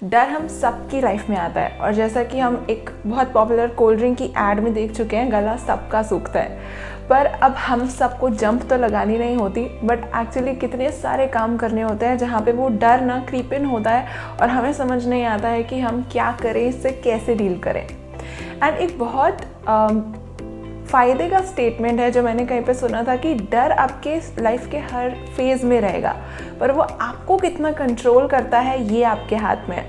डर हम सबकी लाइफ में आता है और जैसा कि हम एक बहुत पॉपुलर कोल्ड ड्रिंक की एड में देख चुके हैं, गला सबका सूखता है। पर अब हम सबको जंप तो लगानी नहीं होती, बट एक्चुअली कितने सारे काम करने होते हैं जहाँ पे वो डर ना क्रीप इन होता है और हमें समझ नहीं आता है कि हम क्या करें, इससे कैसे डील करें। एंड एक बहुत फ़ायदे का स्टेटमेंट है जो मैंने कहीं पे सुना था कि डर आपके लाइफ के हर फेज़ में रहेगा, पर वो आपको कितना कंट्रोल करता है ये आपके हाथ में है।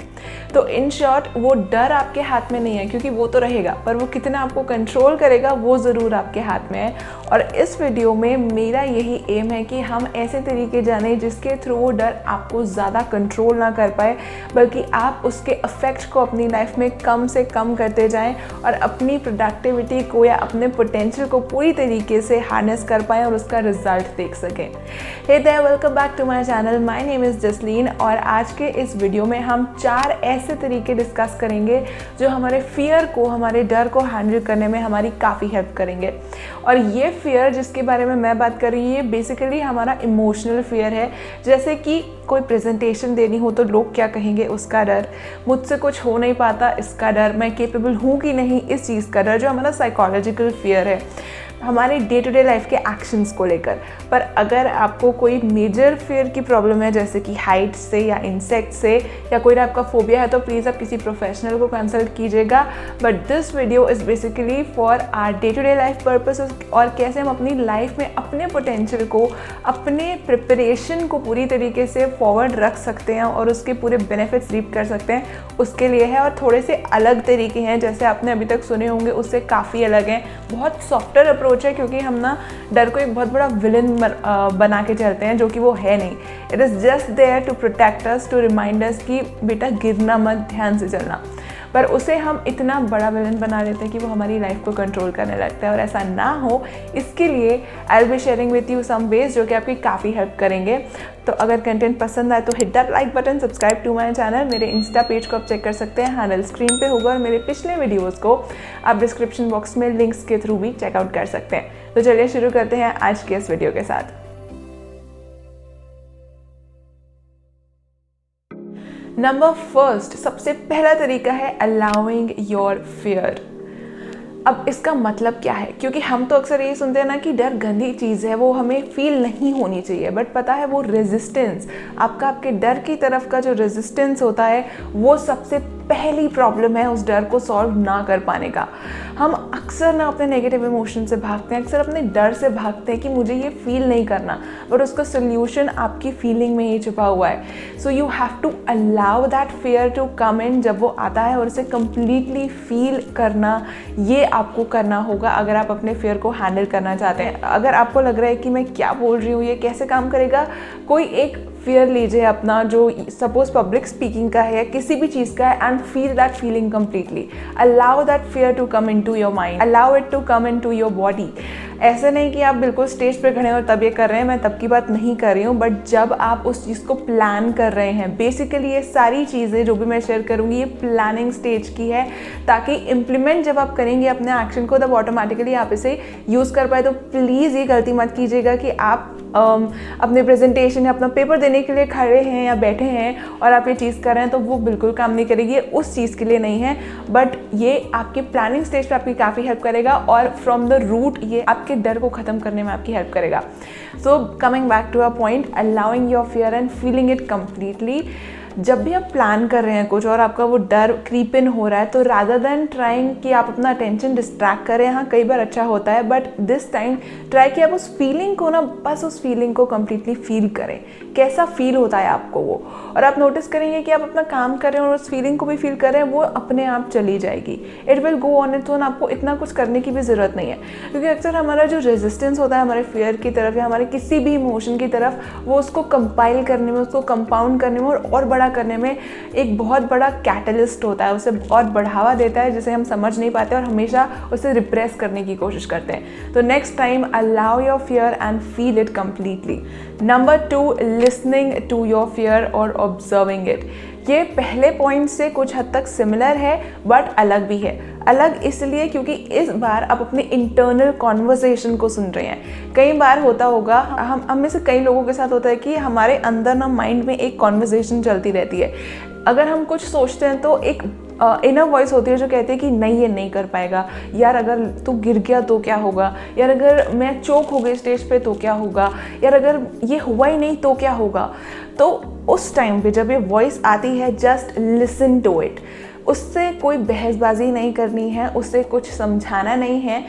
तो इन शॉर्ट वो डर आपके हाथ में नहीं है, क्योंकि वो तो रहेगा, पर वो कितना आपको कंट्रोल करेगा वो ज़रूर आपके हाथ में है। और इस वीडियो में मेरा यही एम है कि हम ऐसे तरीके जाने जिसके थ्रू वो डर आपको ज़्यादा कंट्रोल ना कर पाए, बल्कि आप उसके इफ़ेक्ट को अपनी लाइफ में कम से कम करते जाएं और अपनी प्रोडक्टिविटी को या अपने पोटेंशियल को पूरी तरीके से हार्नेस कर पाएँ और उसका रिजल्ट देख सकें। Hey there, welcome back to my channel. My name is Jasleen और आज के इस वीडियो में हम 4 ऐसे तरीके डिस्कस करेंगे जो हमारे फियर को, हमारे डर को हैंडल करने में हमारी काफ़ी हेल्प करेंगे। और ये फियर जिसके बारे में मैं बात कर रही हूँ, ये बेसिकली हमारा इमोशनल फियर है। जैसे कि कोई प्रेजेंटेशन देनी हो तो लोग क्या कहेंगे उसका डर, मुझसे कुछ हो नहीं पाता इसका डर, मैं केपेबल हूँ कि नहीं इस चीज़ का डर, जो हमारा साइकोलॉजिकल फियर है हमारे डे टू डे लाइफ के एक्शंस को लेकर। पर अगर आपको कोई मेजर फियर की प्रॉब्लम है, जैसे कि हाइट से या इंसेक्ट से या कोई आपका फोबिया है, तो प्लीज़ आप किसी प्रोफेशनल को कंसल्ट कीजिएगा। But this video is basically for our day to day life purpose और कैसे हम अपनी लाइफ में अपने पोटेंशियल को, अपने प्रिपरेशन को पूरी तरीके से फॉरवर्ड रख सकते हैं और उसके पूरे बेनिफिट्स रीप कर सकते हैं, उसके लिए है। और थोड़े से अलग तरीके हैं, जैसे आपने अभी तक सुने होंगे उससे काफ़ी अलग हैं। बहुत सॉफ्टर अप्रोच है, क्योंकि हम ना डर को एक बहुत बड़ा विलन बना के चलते हैं, जो कि वो है नहीं। It is just there to protect us, to remind us कि बेटा गिरना मत, ध्यान से चलना। पर उसे हम इतना बड़ा विलन बना लेते हैं कि वो हमारी लाइफ को कंट्रोल करने लगता है। और ऐसा ना हो, इसके लिए I will be sharing with you some ways जो कि आपकी काफ़ी हेल्प करेंगे। तो अगर कंटेंट पसंद आए तो hit that like button, subscribe to my channel. मेरे इंस्टा पेज को आप चेक कर सकते हैं, हैंडल स्क्रीन पे होगा, और मेरे पिछले वीडियोज़ को आप डिस्क्रिप्शन बॉक्स में लिंक्स के थ्रू भी चेकआउट कर सकते हैं। तो चलिए शुरू करते हैं आज के इस वीडियो के साथ। नंबर फर्स्ट, सबसे पहला तरीका है अलाउइंग योर फियर। अब इसका मतलब क्या है, क्योंकि हम तो अक्सर ये सुनते हैं ना कि डर गंदी चीज़ है, वो हमें फील नहीं होनी चाहिए। बट पता है वो रेजिस्टेंस, आपके डर की तरफ का जो रेजिस्टेंस होता है, वो सबसे पहली प्रॉब्लम है उस डर को सॉल्व ना कर पाने का। हम अक्सर ना अपने नेगेटिव इमोशन से भागते हैं, अक्सर अपने डर से भागते हैं कि मुझे ये फील नहीं करना, बट उसका सोल्यूशन आपकी फीलिंग में ही छुपा हुआ है। So you have to allow that fear to come in जब वो आता है, और उसे कंप्लीटली फील करना, ये आपको करना होगा अगर आप अपने फियर को हैंडल करना चाहते हैं। अगर आपको लग रहा है कि मैं क्या बोल रही हूँ, ये कैसे काम करेगा, कोई एक फियर लीजिए अपना, जो सपोज पब्लिक स्पीकिंग का है या किसी भी चीज़ का है, and feel that feeling completely. Allow that fear to come into your mind, allow it to come into your body. ऐसे नहीं कि आप बिल्कुल स्टेज पर खड़े हैं और तब ये कर रहे हैं, मैं तब की बात नहीं कर रही हूँ, बट जब आप उस चीज़ को प्लान कर रहे हैं। बेसिकली ये सारी चीज़ें जो भी मैं शेयर करूँगी, ये प्लानिंग स्टेज की है, ताकि इम्प्लीमेंट जब आप करेंगे अपने एक्शन को, तब ऑटोमेटिकली आप इसे यूज़ कर पाए। तो प्लीज़ ये गलती मत कीजिएगा कि आप अपने प्रेजेंटेशन या अपना पेपर देने के लिए खड़े हैं या बैठे हैं और आप ये चीज़ कर रहे हैं, तो वो बिल्कुल काम नहीं करेगी। ये उस चीज़ के लिए नहीं है, बट ये आपकी प्लानिंग स्टेज पे आपकी काफ़ी हेल्प करेगा, और फ्रॉम द रूट ये आपके डर को ख़त्म करने में आपकी हेल्प करेगा। So coming back to a point, allowing your fear and feeling it completely. जब भी आप प्लान कर रहे हैं कुछ और आपका वो डर क्रीप इन हो रहा है, तो रादर देन ट्राइंग कि आप अपना अटेंशन डिस्ट्रैक्ट करें, हाँ कई बार अच्छा होता है, बट दिस टाइम ट्राई कि आप उस फीलिंग को ना, बस उस फीलिंग को कम्प्लीटली फील करें, कैसा फील होता है आपको वो। और आप नोटिस करेंगे कि आप अपना काम कर रहे हैं और उस फीलिंग को भी फील कर रहे हैं, वो अपने आप चली जाएगी। It will go on its own, आपको इतना कुछ करने की भी ज़रूरत नहीं है। क्योंकि अक्सर हमारा जो रेजिस्टेंस होता है हमारे फियर की तरफ या हमारे किसी भी इमोशन की तरफ, वो उसको कंपाइल करने में, उसको कंपाउंड करने में और बड़ा करने में एक बहुत बड़ा कैटलिस्ट होता है, उसे बहुत बढ़ावा देता है, जिसे हम समझ नहीं पाते और हमेशा उसे रिप्रेस करने की कोशिश करते हैं। तो next time allow your fear and feel it completely. Number 2, listening to your fear और ऑब्जर्विंग इट। ये पहले पॉइंट से कुछ हद तक सिमिलर है, बट अलग भी है। अलग इसलिए क्योंकि इस बार आप अपने इंटरनल कॉन्वर्सेशन को सुन रहे हैं। कई बार होता होगा, हम में से कई लोगों के साथ होता है कि हमारे अंदर ना माइंड में एक कॉन्वर्सेशन चलती रहती है। अगर हम कुछ सोचते हैं तो एक इनर वॉइस होती है जो कहती है कि नहीं ये नहीं कर पाएगा, यार अगर तू गिर गया तो क्या होगा, यार अगर मैं चोक हो गई स्टेज पे तो क्या होगा, यार अगर ये हुआ ही नहीं तो क्या होगा। तो उस टाइम पे जब ये वॉइस आती है, जस्ट लिसन टू इट। उससे कोई बहसबाजी नहीं करनी है, उससे कुछ समझाना नहीं है,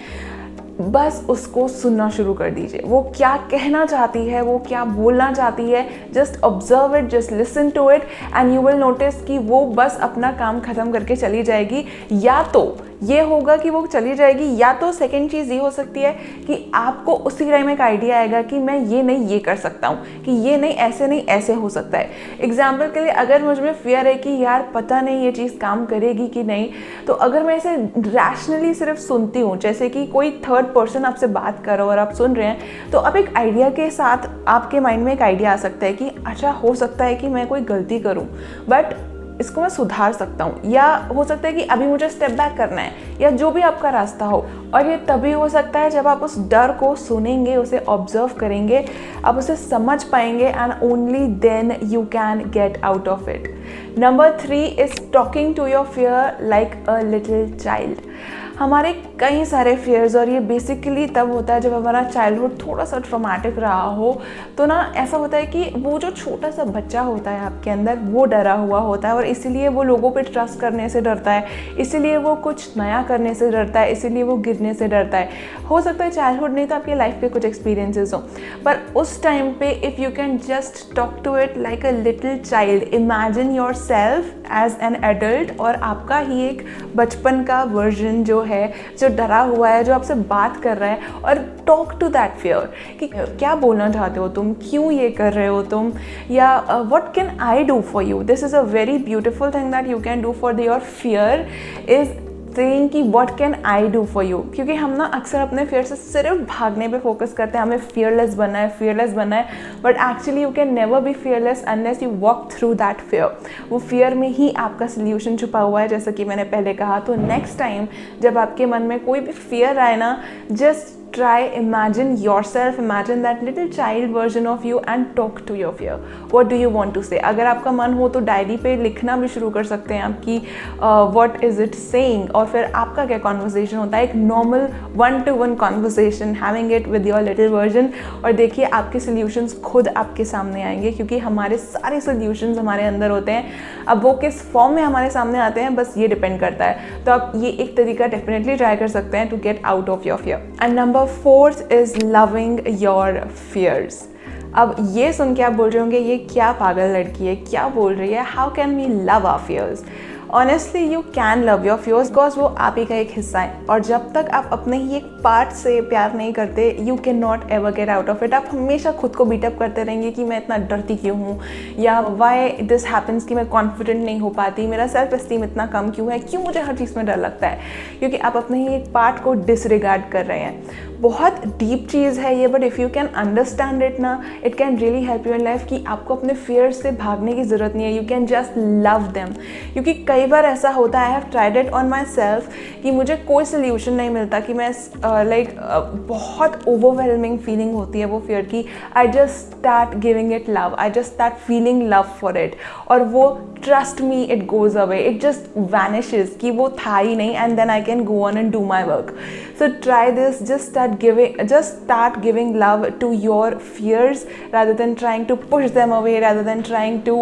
बस उसको सुनना शुरू कर दीजिए। वो क्या कहना चाहती है, वो क्या बोलना चाहती है, just observe it, just listen to it and you will notice कि वो बस अपना काम ख़त्म करके चली जाएगी। या तो ये होगा कि वो चली जाएगी, या तो सेकंड चीज़ ये हो सकती है कि आपको उसी टाइम एक आइडिया आएगा कि मैं ये नहीं ये कर सकता हूँ, कि ये नहीं ऐसे हो सकता है। एग्जाम्पल के लिए अगर मुझ में फियर है कि यार पता नहीं ये चीज़ काम करेगी कि नहीं, तो अगर मैं इसे रैशनली सिर्फ सुनती हूँ, जैसे कि कोई थर्ड पर्सन आपसे बात कर रहा हो और आप सुन रहे हैं, तो अब एक आइडिया के साथ आपके माइंड में एक आइडिया आ सकता है कि अच्छा हो सकता है कि मैं कोई गलती करूँ बट इसको मैं सुधार सकता हूँ, या हो सकता है कि अभी मुझे स्टेप बैक करना है, या जो भी आपका रास्ता हो। और ये तभी हो सकता है जब आप उस डर को सुनेंगे, उसे ऑब्जर्व करेंगे, आप उसे समझ पाएंगे and only then you can get out of it. Number 3 is talking to your fear like a little child. हमारे कई सारे फियर्स, और ये बेसिकली तब होता है जब हमारा चाइल्डहुड थोड़ा सा ट्रॉमेटिक रहा हो, तो ना ऐसा होता है कि वो जो छोटा सा बच्चा होता है आपके अंदर, वो डरा हुआ होता है और इसीलिए वो लोगों पे ट्रस्ट करने से डरता है, इसीलिए वो कुछ नया करने से डरता है, इसीलिए वो गिरने से डरता है। हो सकता है चाइल्डहुड नहीं तो आपकी लाइफ के कुछ एक्सपीरियंसेस हो, पर उस टाइम पे if you can just talk to it like a little child, imagine yourself as an adult, और आपका ही एक बचपन का वर्जन जो है, जो डरा हुआ है, जो आपसे बात कर रहा है, और टॉक टू दैट फियर कि क्या बोलना चाहते हो तुम, क्यों ये कर रहे हो तुम, या what can I do for you. This is a very beautiful thing that you can do for your fear, is saying कि what can I do for you. क्योंकि हम ना अक्सर अपने फियर से सिर्फ भागने पे फोकस करते हैं, हमें फियरलेस बनना है, but actually you can never be fearless unless you walk through that fear. वो फियर में ही आपका सोल्यूशन छुपा हुआ है, जैसा कि मैंने पहले कहा। तो नेक्स्ट टाइम जब आपके मन में कोई भी फियर आए ना, just try, imagine yourself, imagine that little child version of you and talk to your fear. What do you want to say? अगर आपका मन हो तो डायरी पे लिखना भी शुरू कर सकते हैं आपकी what is it saying, और फिर आपका क्या कॉन्वर्सेशन होता है, एक normal 1-to-1 conversation having it with your little version, और देखिए आपके सॉल्यूशंस खुद आपके सामने आएंगे, क्योंकि हमारे सारे सॉल्यूशंस हमारे अंदर होते हैं। अब वो किस फॉर्म में हमारे सामने आते हैं बस ये डिपेंड करता है। तो आप ये एक तरीका डेफिनेटली ट्राई कर सकते हैं to get out of your fear. And number 4 is loving your fears. अब ये सुन के आप बोल रहे होंगे ये क्या पागल लड़की है, क्या बोल रही है, how can we love our fears. Honestly you can love your fears because वो आप ही का एक हिस्सा है, और जब तक आप अपने ही एक पार्ट से प्यार नहीं करते, you can not ever get out of it. आप हमेशा खुद को बीटअप करते रहेंगे कि मैं इतना डरती क्यों हूँ, या वाई दिस हैपन्स कि मैं कॉन्फिडेंट नहीं हो पाती, मेरा सेल्फ एस्टीम इतना कम क्यों है, क्यों मुझे हर चीज़ में डर लगता है, क्योंकि आप अपने ही एक पार्ट को डिसरिगार्ड कर रहे हैं। बहुत डीप चीज़ है ये, but if you can understand it ना, it can really help you in life कि आपको अपने फियर्स से भागने की ज़रूरत नहीं है, you can just love them. क्योंकि कई बार ऐसा होता है, I have tried it on my self, कि मुझे कोई सोल्यूशन नहीं मिलता, कि मैं बहुत ओवरवेलमिंग फीलिंग होती है वो फियर की, I just start giving it love, I just start feeling love for it, और वो trust me it goes away, it just vanishes कि वो था ही नहीं, and then I can go on and do my work. So try this, just start giving love to your fears rather than trying to push them away, rather than trying to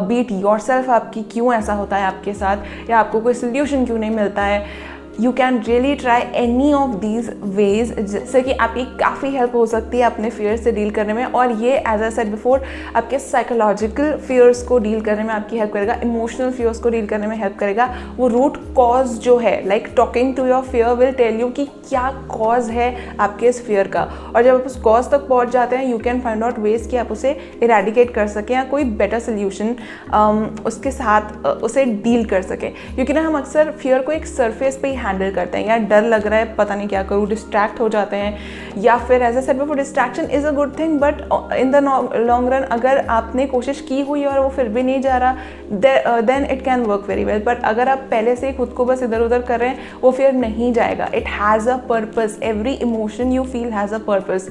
beat yourself up कि क्यों ऐसा होता है आपके साथ, या आपको कोई solution क्यों नहीं मिलता है। You can really try any of these veg, जिससे कि आपकी काफ़ी हेल्प हो सकती है अपने फियर्स से डील करने में, और ये एज आई सेड बिफोर आपके साइकोलॉजिकल फियर्स को डील करने में आपकी हेल्प करेगा, इमोशनल फियर्स को डील करने में हेल्प करेगा। वो रूट कॉज जो है, like talking to your fear will tell you कि क्या कॉज है आपके इस फियर का, और जब आप उस कॉज तक पहुंच जाते हैं, you can find out ways कि आप उसे इरेडिकेट कर सकें, या कोई बेटर सोल्यूशन उसके साथ उसे डील कर सकें। क्योंकि ना हम अक्सर फियर को एक सरफेस पे ही हैंडल करते हैं, या डर लग रहा है पता नहीं क्या करूँ, डिस्ट्रैक्ट हो जाते हैं, या फिर as I said before distraction is a good thing, but in the long run अगर आपने कोशिश की हुई और वो फिर भी नहीं जा रहा, then it can work very well. But अगर आप पहले से ही खुद को बस इधर उधर कर रहे हैं, वो फिर नहीं जाएगा। It has a purpose, every emotion you feel has a purpose.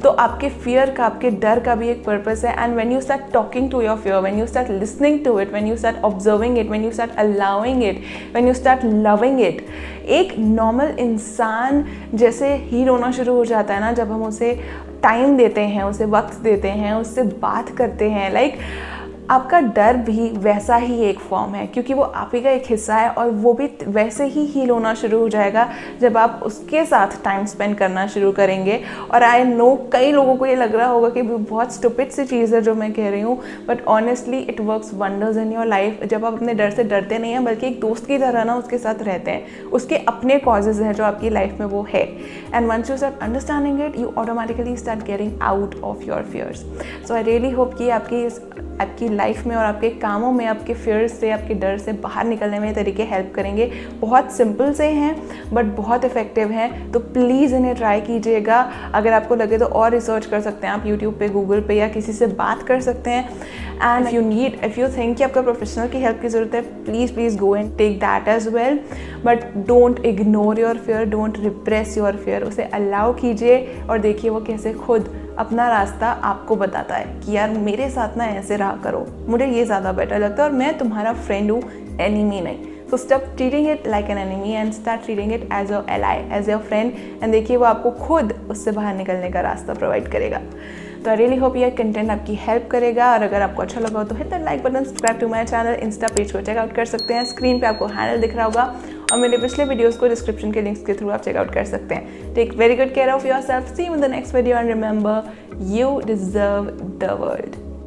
तो आपके फियर का, आपके डर का भी एक पर्पस है। And when you start talking to your fear, when you start listening to it, when you start observing it, when you start allowing it, when you start loving it, एक normal इंसान जैसे heal होना शुरू हो जाता है ना, जब हम उसे टाइम देते हैं, उसे वक्त देते हैं, उससे बात करते हैं। लाइक आपका डर भी वैसा ही एक फॉर्म है, क्योंकि वो आप ही का एक हिस्सा है, और वो भी वैसे ही हील होना शुरू हो जाएगा जब आप उसके साथ टाइम स्पेंड करना शुरू करेंगे। और आई नो कई लोगों को ये लग रहा होगा कि बहुत स्टूपिड सी चीज़ है जो मैं कह रही हूँ, but honestly it works wonders in your life. जब आप अपने डर से डरते नहीं हैं, बल्कि एक दोस्त की तरह ना उसके साथ रहते हैं, उसके अपने कॉजेज हैं जो आपकी लाइफ में वो है। And once you start understanding it, you automatically start getting out of your fears. So I really hope कि आपकी लाइफ में और आपके कामों में आपके फियर्स से, आपके डर से बाहर निकलने में तरीके हेल्प करेंगे। बहुत सिंपल से हैं बट बहुत इफेक्टिव हैं, तो प्लीज़ इन्हें ट्राई कीजिएगा। अगर आपको लगे तो और रिसर्च कर सकते हैं आप यूट्यूब पे, गूगल पे, या किसी से बात कर सकते हैं। एंड इफ़ यू थिंक कि आपका प्रोफेशनल की हेल्प की ज़रूरत है, please go and take that as well. But don't ignore your fear, don't repress your fear, उसे अलाउ कीजिए और देखिए वो कैसे खुद अपना रास्ता आपको बताता है कि यार मेरे साथ ना ऐसे रहा करो, मुझे ये ज़्यादा बेटर लगता है, और मैं तुम्हारा फ्रेंड हूँ, एनिमी नहीं। So stop treating it like an enemy and start treating it as a ally, as your friend. And देखिए वो आपको खुद उससे बाहर निकलने का रास्ता प्रोवाइड करेगा। तो आई रियली होप ये कंटेंट आपकी हेल्प करेगा, और अगर आपको अच्छा लगा हो तो hit the like button, subscribe to my channel, insta page को चेकआउट कर सकते हैं, स्क्रीन पे आपको हैंडल दिख रहा होगा, और मेरे पिछले वीडियोस को डिस्क्रिप्शन के लिंक्स के थ्रू आप चेकआउट कर सकते हैं। Take very good care of yourself, see you in the next video, and remember you deserve the world.